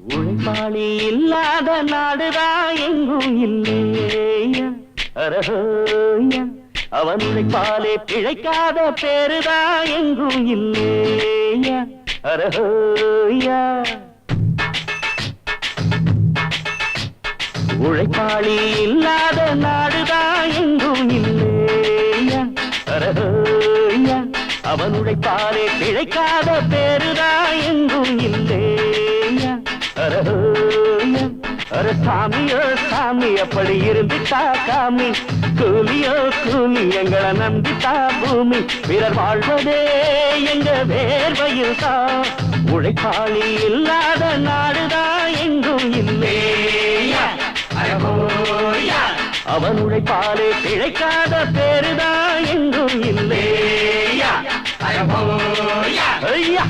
உழைப்பாளி இல்லாத நாடுதான் எங்கும் இல்லையா அரஹோயா அவன் உழைப்பாலே பிழைக்காத பேருதான் எங்கும் இல்லையா அரஹோயா உழைப்பாளி இல்லாத நாடுதான் எங்கும் இல்லையா அரஹோயா அவன் உழைப்பாலே பிழைக்காத பேருதான் எங்கும் இல்லையா அரஹோயா அர சாமியோ சாமி அப்படி இருந்துட்டா காமி கூலியோ கூலி எங்களை நம்பிட்டா பூமி பிறர் வாழ்வதே எங்க வேர்வையில் தான் உழைப்பாளி இல்லாத நாடுதான் எங்கும் இல்லையா அரஹோயா அவன் உழைப்பாலே பிழைக்காத பேருதான் எங்கும் இல்லையா அரஹோயா ஐயா